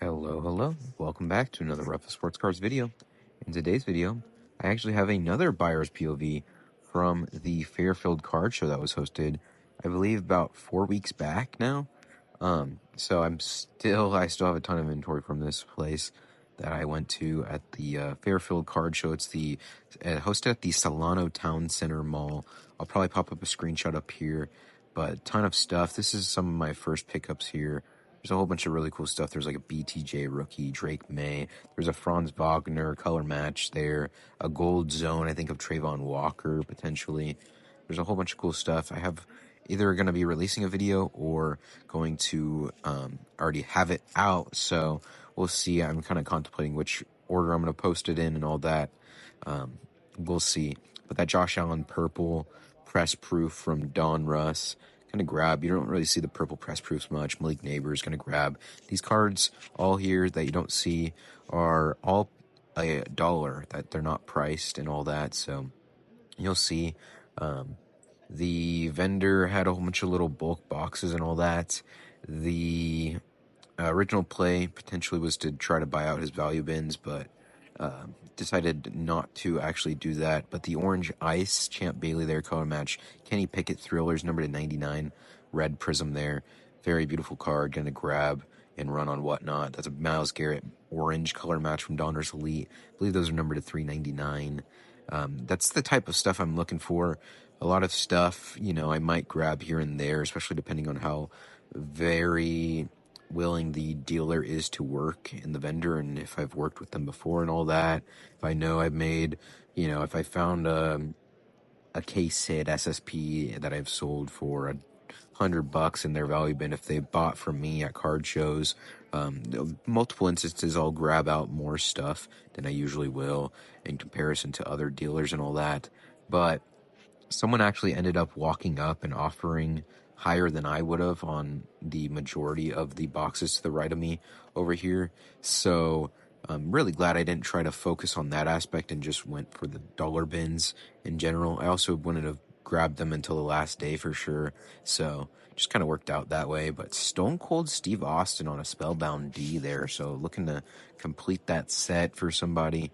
Hello. Welcome back to another Ruffa Sports Cars video. In today's video, I actually have another buyer's POV from the Fairfield card show that was hosted, I believe, about 4 weeks back now. So I still have a ton of inventory from this place that I went to at the Fairfield card show. It's the hosted at the Solano Town Center Mall. I'll probably pop up a screenshot up here, but ton of stuff. This is some of my first pickups here. There's a whole bunch of really cool stuff. There's like a BTJ rookie, Drake May. There's a Franz Wagner color match there. A gold zone, I think, of Trayvon Walker, potentially. There's a whole bunch of cool stuff. I have either going to be releasing a video or going to already have it out. So we'll see. I'm kind of contemplating which order I'm going to post it in and all that. We'll see. But that Josh Allen purple press proof from Don Russ, kind of grab. You don't really see the purple press proofs much. Malik Neighbors going to grab. These cards all here that you don't see are all $1, that they're not priced and all that. So you'll see. The vendor had a whole bunch of little bulk boxes and all that. The original play potentially was to try to buy out his value bins, but decided not to actually do that. But the orange ice, Champ Bailey there, color match, Kenny Pickett Thrillers, number to 99, red prism there. Very beautiful card, gonna grab and run on Whatnot. That's a Myles Garrett orange color match from Donruss Elite. I believe those are numbered to 399. That's the type of stuff I'm looking for. A lot of stuff, I might grab here and there, especially depending on how very willing the dealer is to work and the vendor, and if I've worked with them before and all that. If I know I've made, if I found a case hit SSP that I've sold for $100 in their value bin, if they bought from me at card shows, multiple instances I'll grab out more stuff than I usually will in comparison to other dealers and all that. But someone actually ended up walking up and offering higher than I would have on the majority of the boxes to the right of me over here. So I'm really glad I didn't try to focus on that aspect and just went for the dollar bins in general. I also wouldn't have grabbed them until the last day for sure. So just kind of worked out that way. But Stone Cold Steve Austin on a Spellbound D there. So looking to complete that set for somebody.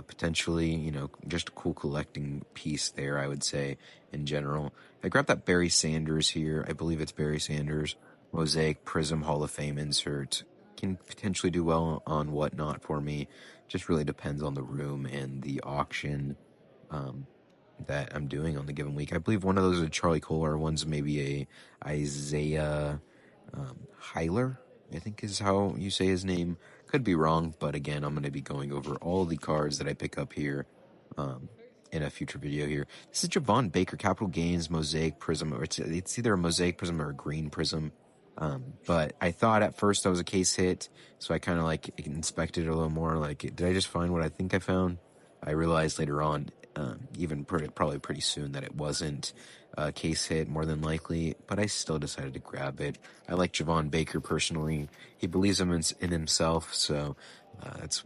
Potentially, just a cool collecting piece there, I would say, in general. I grabbed that Barry Sanders here. I believe it's Barry Sanders. Mosaic Prism Hall of Fame insert. Can potentially do well on Whatnot for me. Just really depends on the room and the auction that I'm doing on the given week. I believe one of those is a Charlie Kohler. One's maybe a Isaiah Heiler, I think is how you say his name. Could be wrong, but again, I'm going to be going over all the cards that I pick up here in a future video here. This is Javon Baker, Capital Gains, Mosaic Prism, or it's either a Mosaic Prism or a Green Prism. But I thought at first that was a case hit, so I kind of inspected it a little more. Did I just find what I think I found? I realized later on, probably pretty soon, that it wasn't a case hit, more than likely, but I still decided to grab it. I like Javon Baker personally. He believes in himself, so that's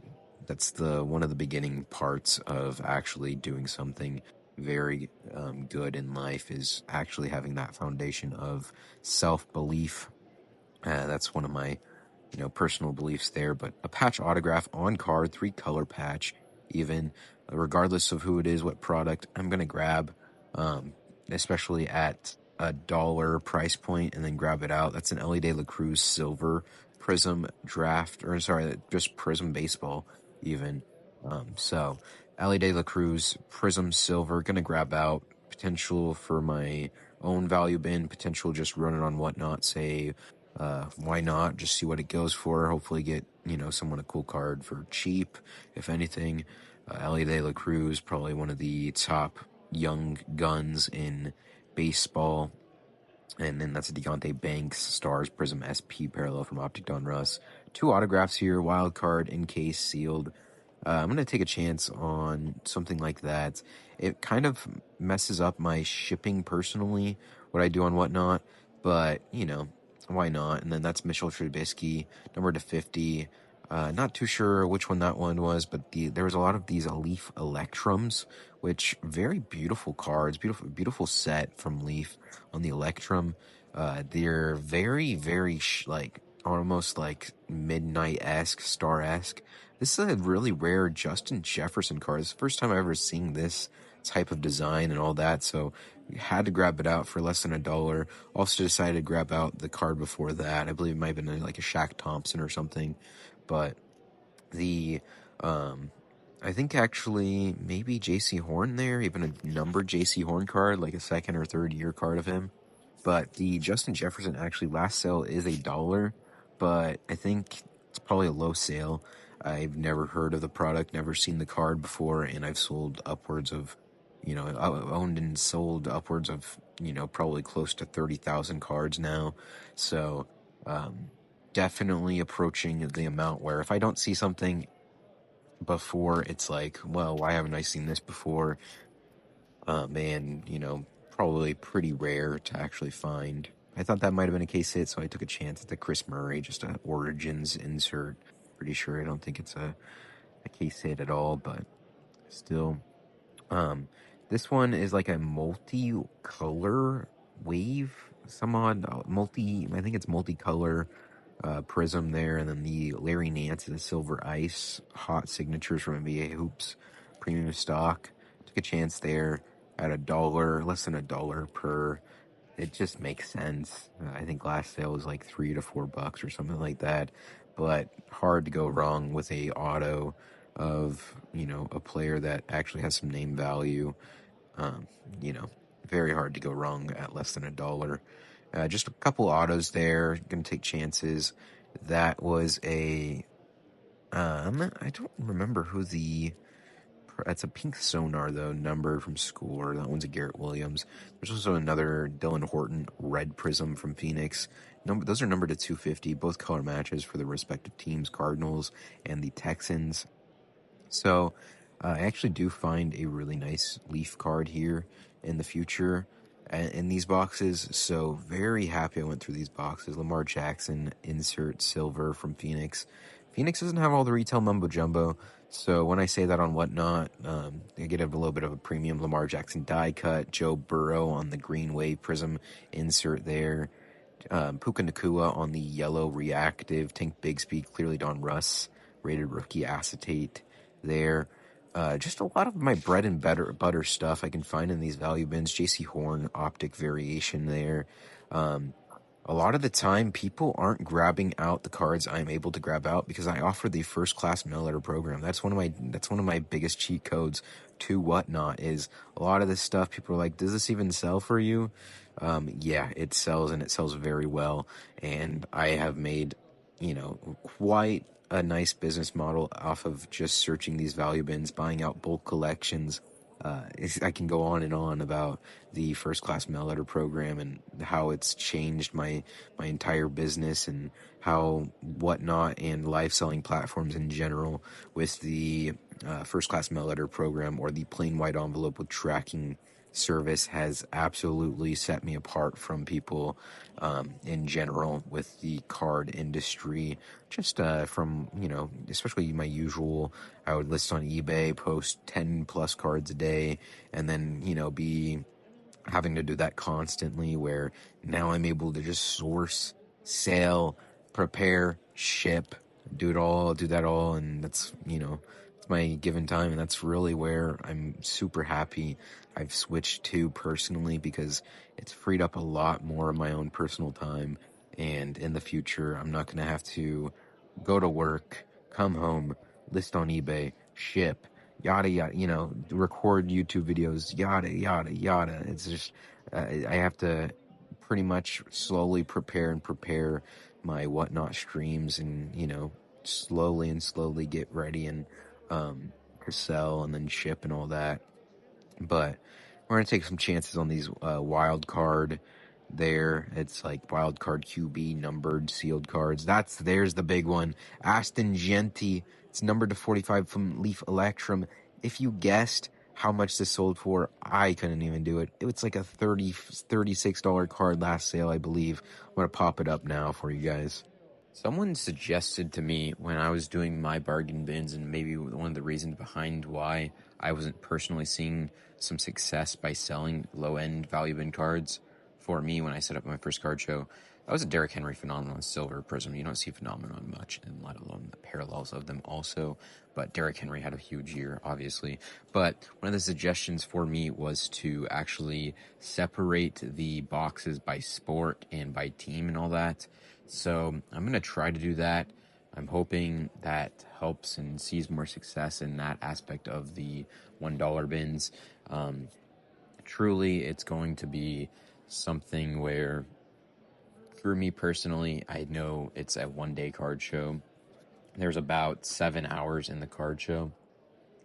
one of the beginning parts of actually doing something very good in life, is actually having that foundation of self-belief. That's one of my personal beliefs there. But a patch autograph on card, 3-color patch, even regardless of who it is, what product, I'm gonna grab, especially at $1 price point, and then grab it out. That's an Ellie De La Cruz silver prism draft, or sorry, just prism baseball even. So Ellie De La Cruz prism silver, gonna grab out. Potential for my own value bin, potential just run it on Whatnot, say why not just see what it goes for, hopefully get someone a cool card for cheap, if anything. Ellie De La Cruz, probably one of the top young guns in baseball. And then that's a Deontay Banks Stars Prism SP parallel from Optic Don Russ. 2 autographs here, wild card, in case, sealed. I'm going to take a chance on something like that. It kind of messes up my shipping personally, what I do on Whatnot, but, why not? And then that's Mitchell Trubisky, number to 50. Not too sure which one that one was, but there was a lot of these Leaf Electrums, which very beautiful cards, beautiful set from Leaf on the Electrum. They're very, very almost like midnight-esque, star-esque. This is a really rare Justin Jefferson card. It's the first time I've ever seen this type of design and all that, so had to grab it out for less than $1. Also decided to grab out the card before that. I believe it might have been like a Shaq Thompson or something, but the I think actually maybe JC Horn there, even a numbered JC Horn card, like a second or third year card of him. But the Justin Jefferson actually last sale is $1, but I think it's probably a low sale. I've never heard of the product, never seen the card before, and I've sold upwards of, owned and sold upwards of, probably close to 30,000 cards now. So, definitely approaching the amount where if I don't see something before, it's like, well, why haven't I seen this before? And, probably pretty rare to actually find. I thought that might have been a case hit, so I took a chance at the Chris Murray, just a Origins insert. Pretty sure I don't think it's a case hit at all, but still. This one is like a multi-color wave, some odd I think it's multicolor prism there, and then the Larry Nance is a silver ice, hot signatures from NBA Hoops, premium stock. Took a chance there at $1, less than $1 per. It just makes sense. I think last sale was like $3 to $4 or something like that, but hard to go wrong with a auto of a player that actually has some name value. Um, you know, very hard to go wrong at less than $1. Just a couple autos there. Gonna take chances. That was a I don't remember who that's a pink sonar though, number from Score. That one's a Garrett Williams. There's also another Dylan Horton red prism from Phoenix. Those are numbered to 250, both color matches for the respective teams, Cardinals and the Texans. So I actually do find a really nice Leaf card here in the future in these boxes. So very happy I went through these boxes. Lamar Jackson insert silver from Phoenix. Phoenix doesn't have all the retail mumbo jumbo. So when I say that on Whatnot, I get a little bit of a premium. Lamar Jackson die cut, Joe Burrow on the green wave prism insert there. Puka Nakua on the yellow reactive, Tank Bigsby, clearly Don Russ, rated rookie acetate there. Just a lot of my bread and butter stuff I can find in these value bins. JC Horn optic variation there. A lot of the time, people aren't grabbing out the cards I'm able to grab out because I offer the first class mail letter program. That's one of my biggest cheat codes to Whatnot. Is a lot of this stuff people are like, does this even sell for you? Yeah, it sells, and it sells very well. And I have made, quite a nice business model off of just searching these value bins, buying out bulk collections. I can go on and on about the first class mail letter program and how it's changed my entire business, and how Whatnot and live selling platforms in general with the first class mail letter program, or the plain white envelope with tracking service, has absolutely set me apart from people in general with the card industry. Just from, especially my usual, I would list on eBay, post 10 plus cards a day, and then, be having to do that constantly, where now I'm able to just source, sell, prepare, ship, do that all, and that's, it's my given time, and that's really where I'm super happy I've switched to personally, because it's freed up a lot more of my own personal time, and in the future, I'm not going to have to go to work, come home, list on eBay, ship, yada yada, record YouTube videos, yada yada yada. It's just I have to pretty much slowly prepare my Whatnot streams, and slowly get ready and to sell and then ship and all that. But we're gonna take some chances on these wild card. There, it's like wild card QB numbered sealed cards. There's the big one. Aston Genty. It's numbered to 45 from Leaf Electrum. If you guessed how much this sold for, I couldn't even do it. It was like a $36 card last sale, I believe. I'm gonna pop it up now for you guys. Someone suggested to me when I was doing my bargain bins, and maybe one of the reasons behind why I wasn't personally seeing some success by selling low-end value bin cards for me when I set up my first card show, That was a Derrick Henry phenomenon, Silver Prism. You don't see phenomenon much, and let alone the parallels of them also. But Derrick Henry had a huge year, obviously. But one of the suggestions for me was to actually separate the boxes by sport and by team and all that. So I'm going to try to do that. I'm hoping that helps and sees more success in that aspect of the $1 bins. Truly, it's going to be something where, for me personally, I know it's a one-day card show. There's about 7 hours in the card show.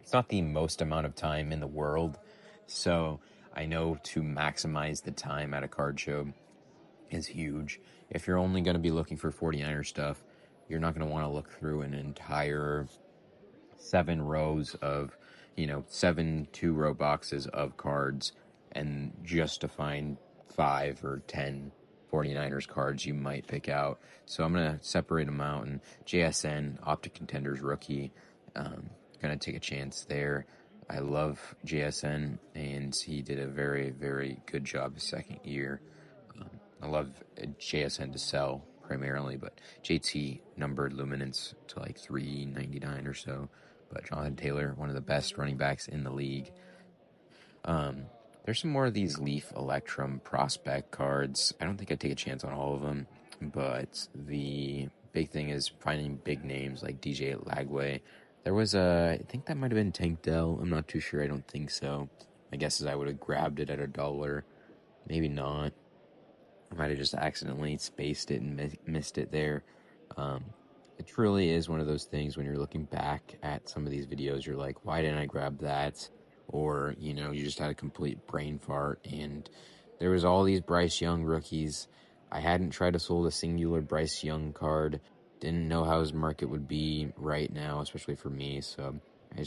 It's not the most amount of time in the world, so I know to maximize the time at a card show is huge. If you're only going to be looking for 49er stuff, you're not going to want to look through an entire 7 rows of, 7 2-row boxes of cards, and just to find 5 or 10 49ers cards you might pick out. So I'm going to separate them out, and JSN, Optic Contenders rookie, going to take a chance there. I love JSN, and he did a very, very good job his second year. I love JSN to sell primarily, but JT numbered Luminance to like 399 or so. But Jonathan Taylor, one of the best running backs in the league. There's some more of these Leaf Electrum prospect cards. I don't think I'd take a chance on all of them, but the big thing is finding big names like DJ Lagway. There was I think that might have been Tank Dell. I'm not too sure. I don't think so. My guess is I would have grabbed it at $1. Maybe not. I might have just accidentally spaced it and missed it there. It truly is one of those things when you're looking back at some of these videos, you're like, why didn't I grab that? Or, you just had a complete brain fart. And there was all these Bryce Young rookies. I hadn't tried to sold a singular Bryce Young card. Didn't know how his market would be right now, especially for me. So I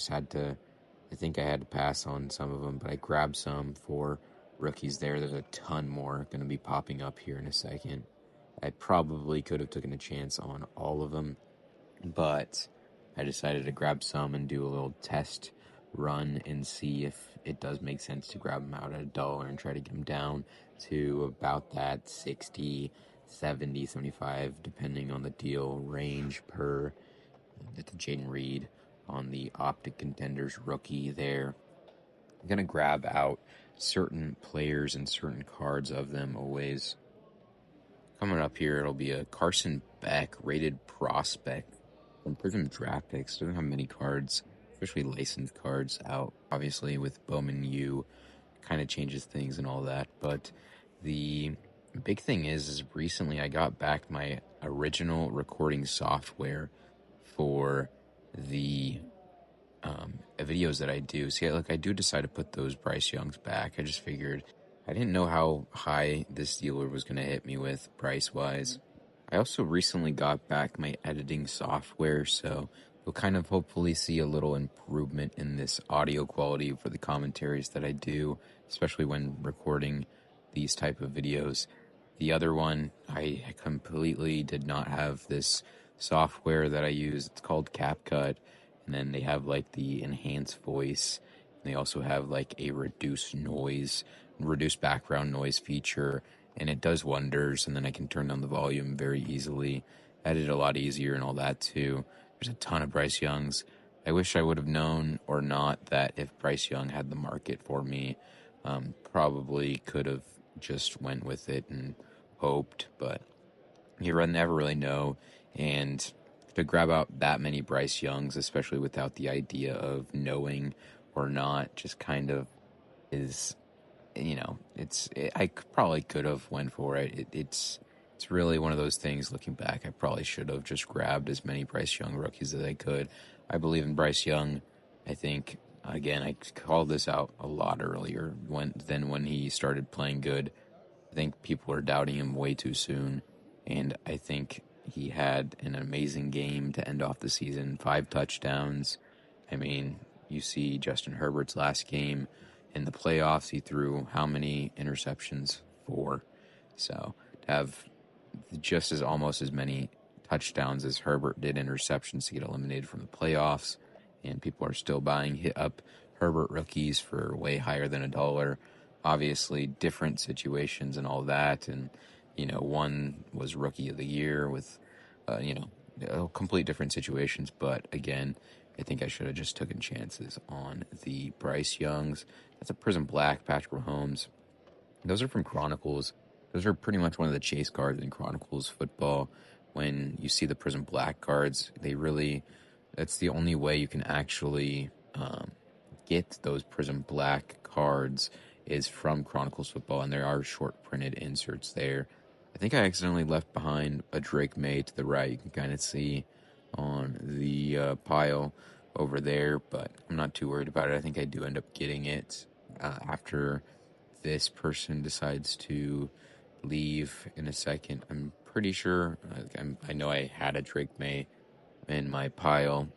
think I had to pass on some of them, but I grabbed some for rookies there. There's a ton more going to be popping up here in a second. I probably could have taken a chance on all of them, but I decided to grab some and do a little test run and see if it does make sense to grab them out at $1 and try to get them down to about that 60, 70, 75, depending on the deal range per the Jaden Reed on the Optic Contenders rookie there. I'm going to grab out certain players and certain cards of them always. Coming up here, it'll be a Carson Beck rated prospect from Prism Draft Picks. Doesn't have many cards, especially licensed cards out. Obviously, with Bowman U, kind of changes things and all that. But the big thing is recently I got back my original recording software for the videos that I do. See, I do decide to put those Bryce Youngs back. I just figured I didn't know how high this dealer was going to hit me with price-wise. I also recently got back my editing software, so you'll kind of hopefully see a little improvement in this audio quality for the commentaries that I do, especially when recording these type of videos. The other one, I completely did not have this software that I use. It's called CapCut, and then they have like the enhanced voice. And they also have like a reduced background noise feature, and it does wonders. And then I can turn down the volume very easily, edit a lot easier and all that too. There's a ton of Bryce Youngs. I wish I would have known or not that if Bryce Young had the market for me, probably could have just went with it and hoped, but you never really know. And to grab out that many Bryce Youngs, especially without the idea of knowing or not, just kind of is, I probably could have went for it. It's really one of those things. Looking back, I probably should have just grabbed as many Bryce Young rookies as I could. I believe in Bryce Young. I think, again, I called this out a lot earlier than when he started playing good. I think people are doubting him way too soon, and I think he had an amazing game to end off the season. 5 touchdowns. I mean, you see Justin Herbert's last game in the playoffs, he threw how many interceptions? 4. So to have just almost as many touchdowns as Herbert did interceptions to get eliminated from the playoffs, and people are still buying up Herbert rookies for way higher than $1. Obviously, different situations and all that, and One was Rookie of the Year with, complete different situations. But again, I think I should have just taken chances on the Bryce Youngs. That's a Prism Black, Patrick Mahomes. Those are from Chronicles. Those are pretty much one of the chase cards in Chronicles football. When you see the Prism Black cards, that's the only way you can actually get those Prism Black cards is from Chronicles football, and there are short printed inserts there. I think I accidentally left behind a Drake May to the right. You can kind of see on the pile over there, but I'm not too worried about it. I think I do end up getting it after this person decides to leave in a second. I'm pretty sure. I know I had a Drake May in my pile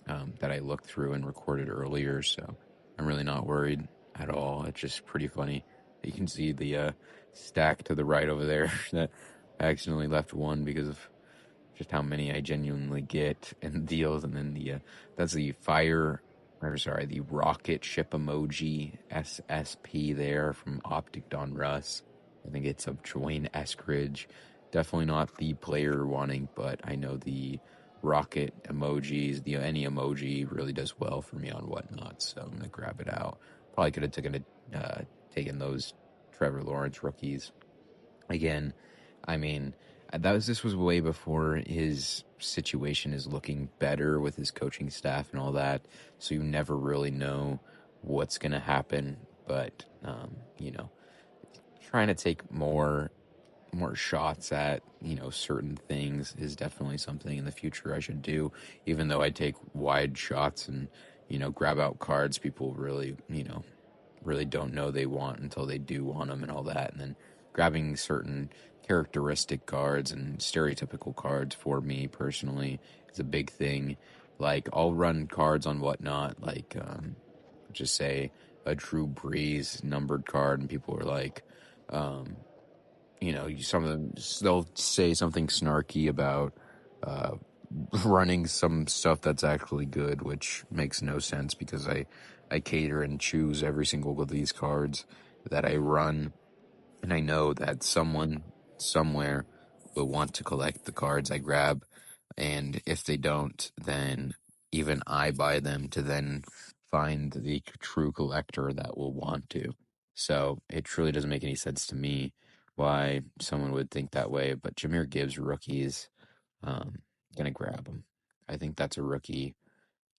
that I looked through and recorded earlier, so I'm really not worried at all. It's just pretty funny. You can see the stack to the right over there that I accidentally left one because of just how many I genuinely get in deals, and then that's the the rocket ship emoji SSP there from Optic Don Russ. I think it's of Dwayne Eskridge. Definitely not the player wanting, but I know the rocket emojis, any emoji really does well for me on Whatnot, so I'm gonna grab it out. Probably could have taken those Trevor Lawrence rookies again. I mean, this was way before his situation is looking better with his coaching staff and all that. So you never really know what's gonna happen. But trying to take more shots at certain things is definitely something in the future I should do. Even though I take wide shots and grab out cards people really don't know they want until they do want them and all that. And then grabbing certain characteristic cards and stereotypical cards for me personally is a big thing. Like, I'll run cards on Whatnot, like, just say a Drew Brees numbered card, and people are like, some of them, they'll say something snarky about running some stuff that's actually good, which makes no sense because I cater and choose every single of these cards that I run, and I know that someone somewhere will want to collect the cards I grab, and if they don't, then even I buy them to then find the true collector that will want to. So it truly doesn't make any sense to me why someone would think that way. But Jahmyr Gibbs rookies, um, gonna grab him. I think that's a rookie.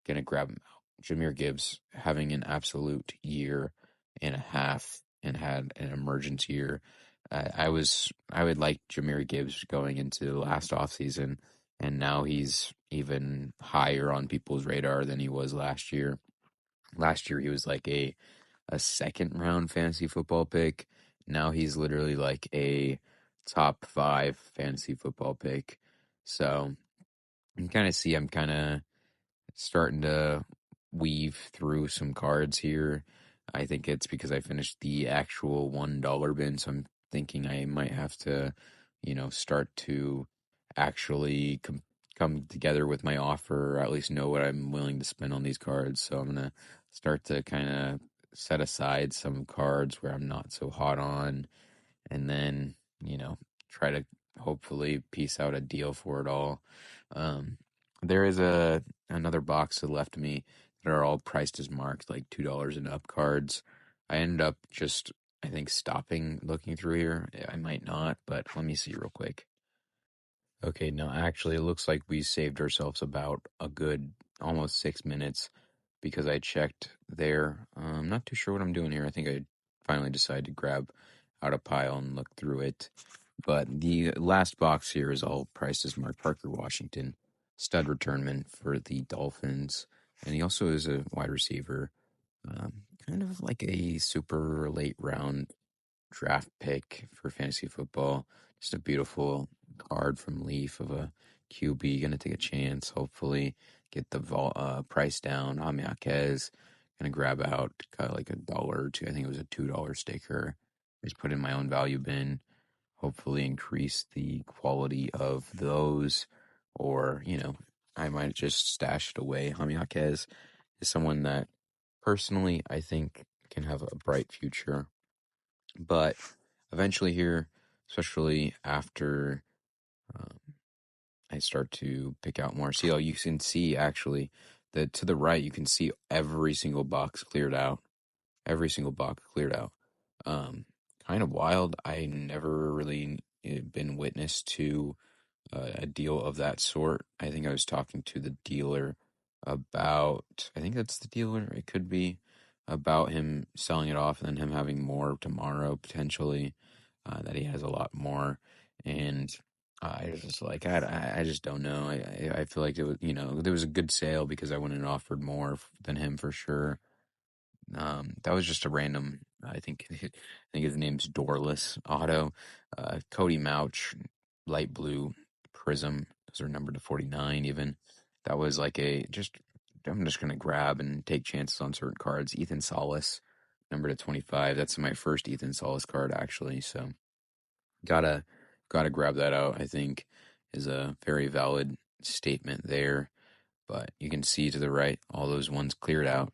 Gonna grab him out. Jahmyr Gibbs having an absolute year and a half and had an emergence year. I would like Jahmyr Gibbs going into last offseason, and now he's even higher on people's radar than he was last year. Last year he was like a second round fantasy football pick. Now he's literally like a top 5 fantasy football pick. So you kind of see I'm kind of starting to weave through some cards here. I think it's because I finished the actual $1 bin, so I'm thinking I might have to, start to actually come together with my offer, or at least know what I'm willing to spend on these cards. So I'm gonna start to kind of set aside some cards where I'm not so hot on, and then try to hopefully piece out a deal for it all. There is another box that left me that are all priced as marked, like $2 and up cards. I ended up just, I think, stopping looking through here. I might not, but let me see real quick. Okay, no, actually, it looks like we saved ourselves about a good almost 6 minutes because I checked there. I'm not too sure what I'm doing here. I think I finally decided to grab out a pile and look through it. But the last box here is all priced as Mark Parker Washington, stud returnman for the Dolphins. And he also is a wide receiver, kind of like a super late round draft pick for fantasy football. Just a beautiful card from Leaf of a QB. Gonna take a chance, hopefully get the price down. Jaime Jaquez, gonna grab out like $1 or two. I think it was a $2 sticker. Just put in my own value bin. Hopefully increase the quality of those, or I might just stash it away. Jaime Jaquez is someone that personally I think can have a bright future, but eventually here, especially after I start to pick out more. See, you can see actually that to the right, you can see every single box cleared out. Every single box cleared out. Um, Kind of wild. I never really been witness to a deal of that sort. I think I was talking to the dealer about, I think that's the dealer, it could be, about him selling it off and then him having more tomorrow potentially, that he has a lot more. And I was just like, I just don't know. I feel like it was, there was a good sale because I went and offered more than him for sure. That was just a random. I think his name's Doorless Auto. Cody Mouch, light blue Prism. Those are numbered to 49. Even that was like a just. I'm just gonna grab and take chances on certain cards. Ethan Solis, numbered to 25. That's my first Ethan Solis card actually. So gotta gotta grab that out. I think is a very valid statement there. But you can see to the right, all those ones cleared out.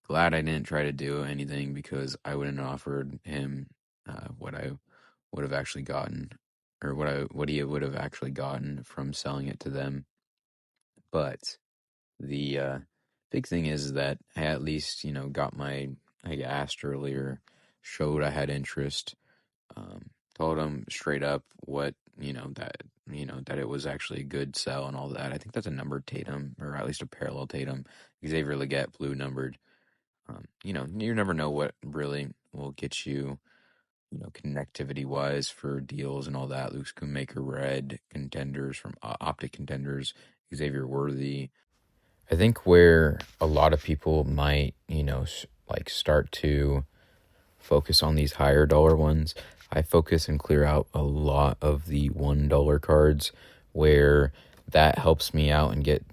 Glad I didn't try to do anything because I wouldn't have offered him what I would have actually gotten, or what he would have actually gotten from selling it to them. But the big thing is that I at least got my, I asked earlier, showed I had interest, told him straight up what that it was actually a good sell and all that. I think that's a numbered Tatum, or at least a parallel Tatum. Xavier Legette, blue numbered. You never know what really will get you, connectivity wise for deals and all that. Luke Schoonmaker, red contenders from Optic Contenders, Xavier Worthy. I think where a lot of people might, like start to focus on these higher dollar ones, I focus and clear out a lot of the $1 cards where that helps me out and get,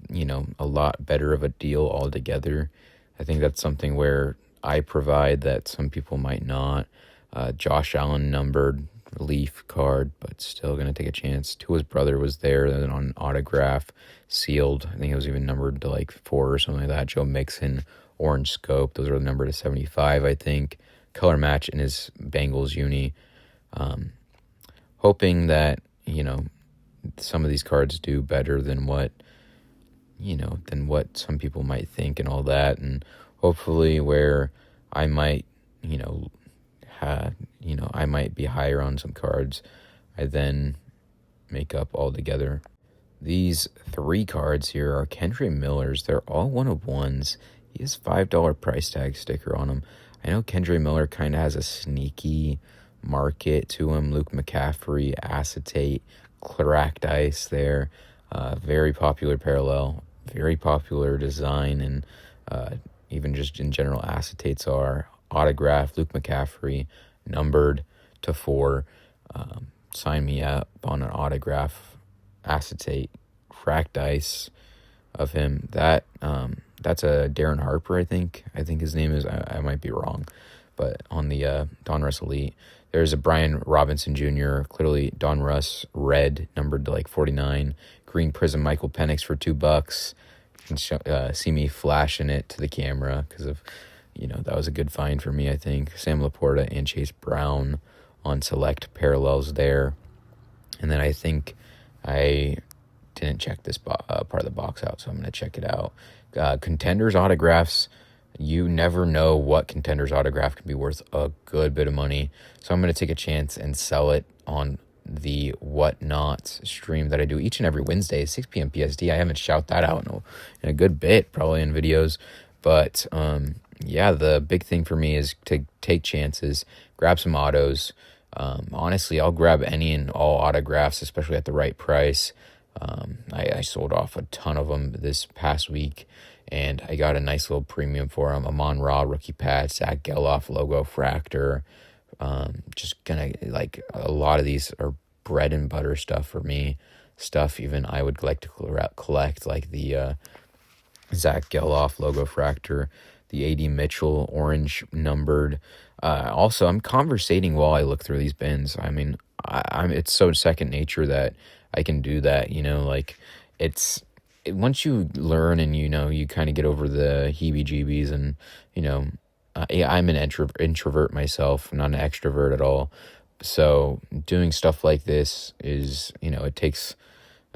a lot better of a deal altogether. I think that's something where I provide that some people might not. Josh Allen numbered Leaf card, but still going to take a chance. Tua's brother was there, then on autograph, sealed. I think it was even numbered to like 4 or something like that. Joe Mixon, orange scope. Those are numbered to 75, I think. Color match in his Bengals uni. Hoping that, some of these cards do better than what some people might think and all that. And hopefully where I might, I might be higher on some cards, I then make up all together. These 3 cards here are Kendre Miller's. They're all 1/1s. He has $5 price tag sticker on them. I know Kendre Miller kind of has a sneaky market to him. Luke McCaffrey, acetate, cracked ice there. Very popular parallel, very popular design, and even just in general, acetates are autographed. Luke McCaffrey, numbered to 4. Sign me up on an autograph, acetate, cracked ice of him. That's a Darren Harper, I think. I think his name is. I might be wrong, but on the Donruss Elite, there's a Brian Robinson Jr. Clearly Donruss red, numbered to like 49. Green Prism Michael Penix for $2. You can see me flashing it to the camera because of, that was a good find for me, I think. Sam Laporta and Chase Brown on select parallels there. And then I think I didn't check this part of the box out, so I'm going to check it out. Contenders autographs, you never know what Contenders autograph can be worth a good bit of money. So I'm going to take a chance and sell it on the Whatnot stream that I do each and every Wednesday, 6 p.m. PSD. I haven't shouted that out in a good bit, probably in videos. But yeah, the big thing for me is to take chances, grab some autos. Honestly, I'll grab any and all autographs, especially at the right price. I sold off a ton of them this past week, and I got a nice little premium for them. Amon Ra, rookie patch, Zach Geloff logo fractor. Just gonna, like, a lot of these are bread and butter stuff for me. Stuff even I would like to collect, like the Zach Geloff logo fractor, the A.D. Mitchell orange numbered. Also, I'm conversating while I look through these bins. I mean, it's so second nature that I can do that, like once you learn and, you kind of get over the heebie-jeebies and, I'm an introvert myself, not an extrovert at all, So doing stuff like this is, it takes,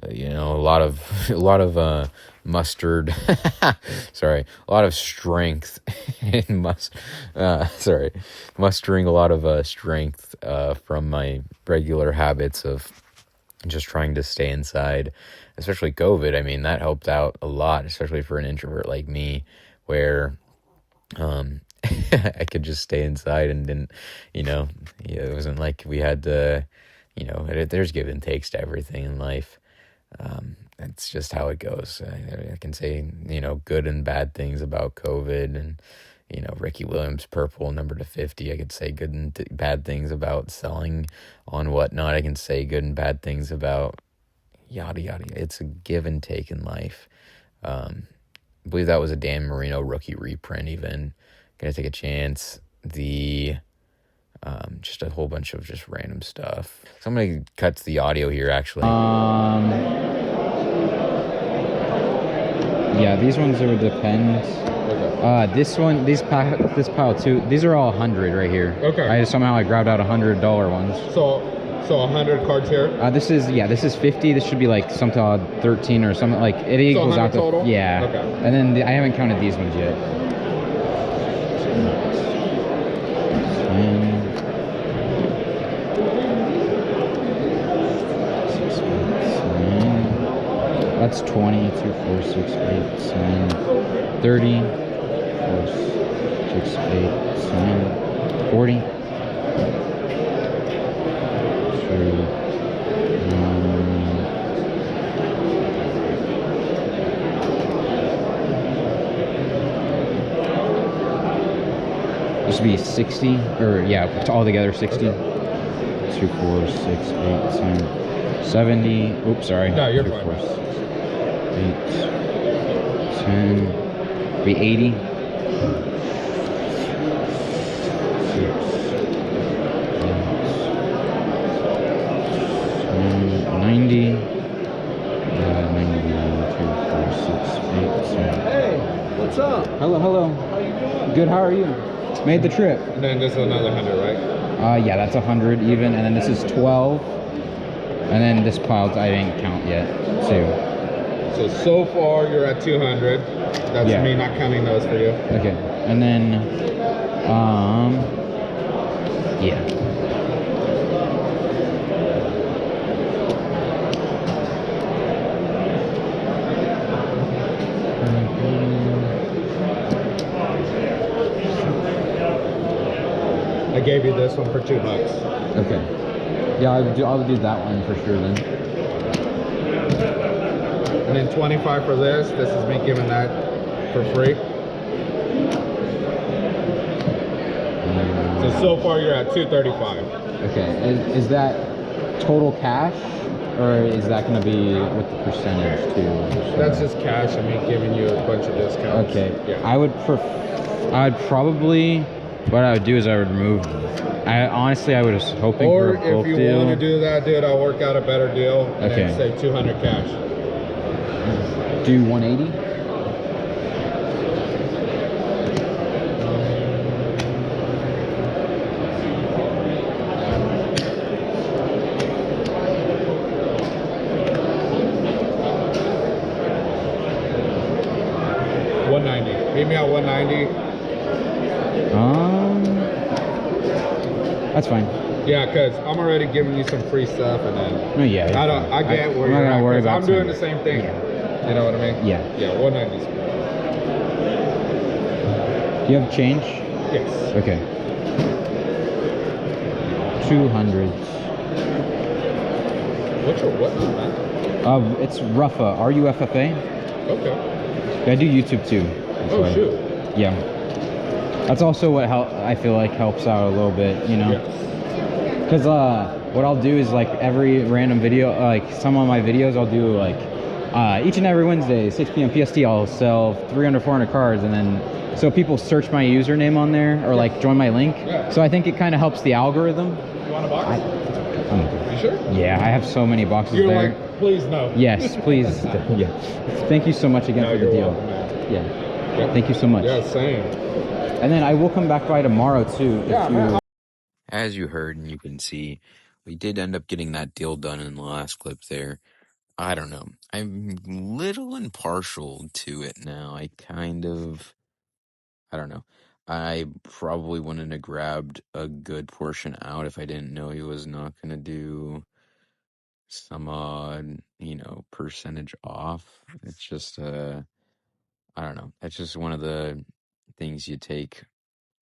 a lot of mustard. Sorry, a lot of strength and mustering a lot of strength from my regular habits of just trying to stay inside, especially COVID. I mean, that helped out a lot, especially for an introvert like me, where I could just stay inside and didn't, it wasn't like we had to, there's give and takes to everything in life. That's just how it goes. I can say, good and bad things about COVID and, Ricky Williams' purple number to 50. I could say good and bad things about selling on whatnot. I can say good and bad things about yada, yada. It's a give and take in life. I believe that was a Dan Marino rookie reprint even. Gonna take a chance. Just a whole bunch of just random stuff. So I'm gonna cut to the audio here actually. Yeah, these ones it would depend. Okay. This pile too. These are all 100 right here. Okay. Somehow I grabbed out $100 ones. So 100 cards here. This is 50. This should be like something 13 or something like it equals out to total? Yeah. Okay. And then I haven't counted these ones yet. That's 20, 2, 4, 6, 8, 10, 30, 4, 6, 8, 10, 40. 2, this would be 60, or yeah, all together 60. Okay. 2, 4, 6, 8, 10, 70. Oops, sorry. No, you're 2, fine. 4, 8, 10, be 80. 6, 90. 92, 4, 6, 8, 7. Hey, what's up? Hello. How you doing? Good, how are you? Made the trip. And then this is another 100, right? Yeah, that's 100 even, and then this is 12. And then this pile I didn't count yet, too. So far you're at 200. That's me not counting those for you. Okay, and then, yeah. I gave you this one for $2. Okay. Yeah, I would do that one for sure then. And then 25 for this. This is me giving that for free. So far you're at 235. Okay, is that total cash, or is that going to be with the percentage too? That's just cash. I mean, giving you a bunch of discounts. Okay. Yeah. I'd probably, what I would do is I would remove. I was hoping for a bulk deal. Or if you want to do that, dude, I'll work out a better deal and Okay. then say 200 cash. Do 180. Meet me at 190. That's fine. Yeah, because I'm already giving you some free stuff, and then No, yeah. I get where I'm not you're gonna at, worry 'cause about I'm doing time. the same thing. Yeah. You know what I mean? Yeah. Yeah, 190. Do you have change? Yes. Okay. 200. What's your what, man? It's Ruffa. R-U-F-F-A. Okay. I do YouTube too. Oh, shoot. Yeah. That's also what I feel like helps out a little bit, you know? Yes. Because what I'll do is like every random video, like some of my videos I'll do like each and every Wednesday, 6 p.m. PST, I'll sell 300, 400 cards, and then so people search my username on there or like join my link. Yeah. So I think it kind of helps the algorithm. You want a box? You sure? Yeah, I have so many boxes You're there. like, please no. Yes, please. Yeah. Thank you so much again for the you're deal. welcome, man. Yeah. Thank you so much. Yeah, same. And then I will come back by tomorrow too. Yeah, man. as you heard and you can see, we did end up getting that deal done in the last clip there. I don't know. I'm a little impartial to it now. I don't know. I probably wouldn't have grabbed a good portion out if I didn't know he was not going to do some percentage off. It's just I don't know. It's just one of the things you take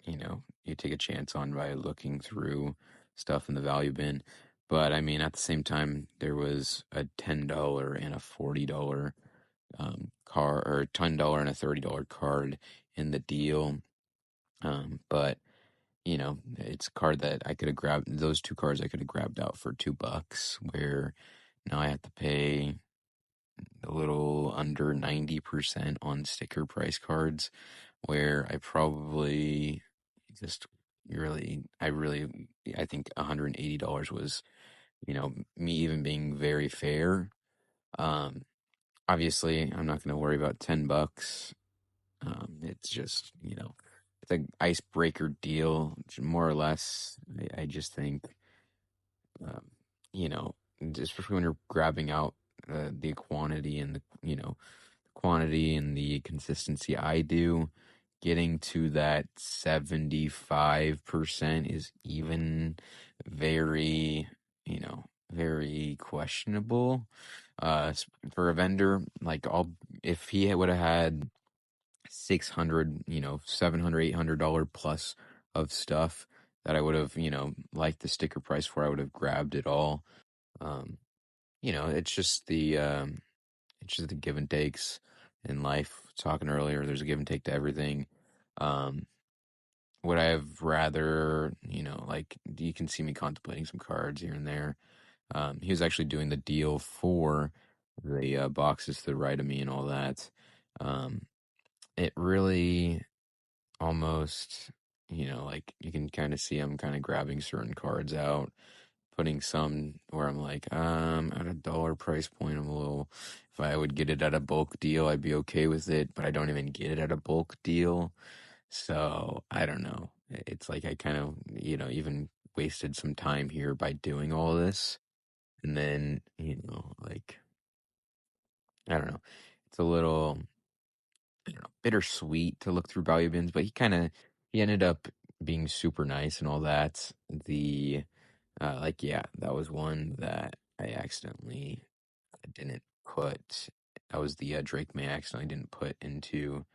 a chance on by looking through stuff in the value bin. But I mean, at the same time, there was a $10 and a $40 car, or $10 and a $30 card in the deal. But it's a card that I could have grabbed. Those two cards I could have grabbed out for $2, where now I have to pay a little under 90% on sticker price cards, where I probably just I think $180 was, me even being very fair. Obviously, I'm not going to worry about $10. It's just, it's an icebreaker deal, more or less. I just think, um, you know, especially when you're grabbing out the quantity and the consistency I do, getting to that 75% is even very, very questionable. For a vendor, like if he would have had 600, 700, $800 plus of stuff that I would have, liked the sticker price for, I would have grabbed it all. Um, it's just the give and takes in life. Talking earlier, there's a give and take to everything. Um, would I have rather, like you can see me contemplating some cards here and there. He was actually doing the deal for the boxes to the right of me and all that. Um, it really almost, like you can kind of see I'm kind of grabbing certain cards out, putting some where I'm like, at a dollar price point, I'm a little, if I would get it at a bulk deal, I'd be okay with it, but I don't even get it at a bulk deal. So I don't know. It's like I kind of, even wasted some time here by doing all this. And then, like, I don't know. It's a little, I don't know, bittersweet to look through value bins, but he ended up being super nice and all that. Yeah, that was one that I accidentally didn't put. That was the Drake May I accidentally didn't put into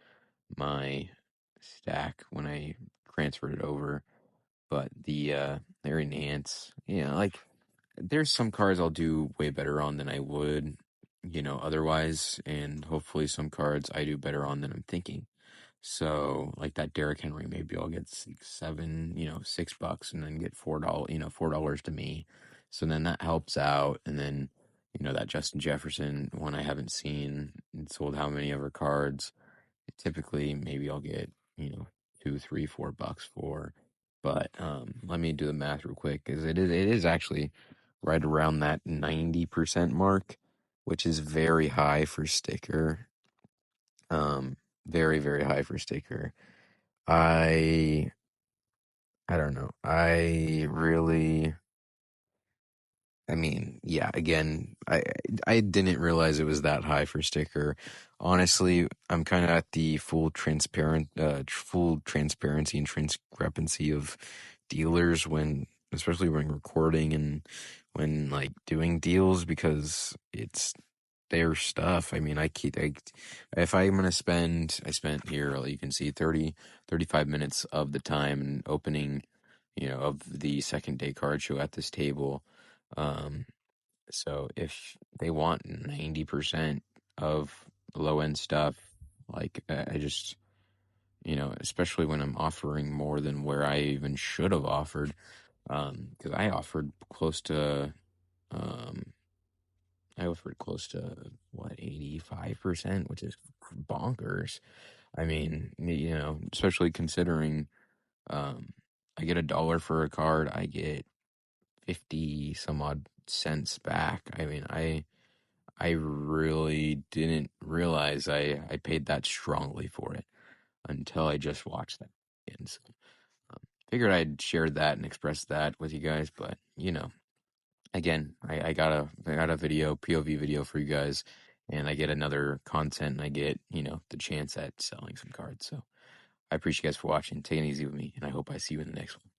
my stack when I transferred it over. But the Larry Nance, yeah, like there's some cards I'll do way better on than I would, otherwise, and hopefully some cards I do better on than I'm thinking. So like that Derrick Henry, maybe I'll get 6, 7, $6 and then get $4 to me. So then that helps out. And then, that Justin Jefferson one I haven't seen and sold how many of her cards. Typically maybe I'll get, 2, 3, $4 for. But let me do the math real quick, because it is actually right around that 90% mark, which is very high for sticker. Very, very high for sticker. I I don't know. I mean, yeah, again, I didn't realize it was that high for sticker. Honestly, I'm kind of at the full transparency and transparency of dealers especially when recording and when like doing deals, because it's their stuff. I mean, if I'm gonna I spent here, you can see 35 minutes of the time opening, of the second day card show at this table. Um, so if they want 90% of low end stuff, like I just, especially when I'm offering more than where I even should have offered, because um, I offered close to what, 85%, which is bonkers. I mean, especially considering, I get $1 for a card, I get 50 some odd cents back. I mean, I really didn't realize I paid that strongly for it until I just watched that. And so, figured I'd share that and express that with you guys, but again, I got a video, POV video for you guys, and I get another content, and I get, the chance at selling some cards. So I appreciate you guys for watching. Take it easy with me, and I hope I see you in the next one.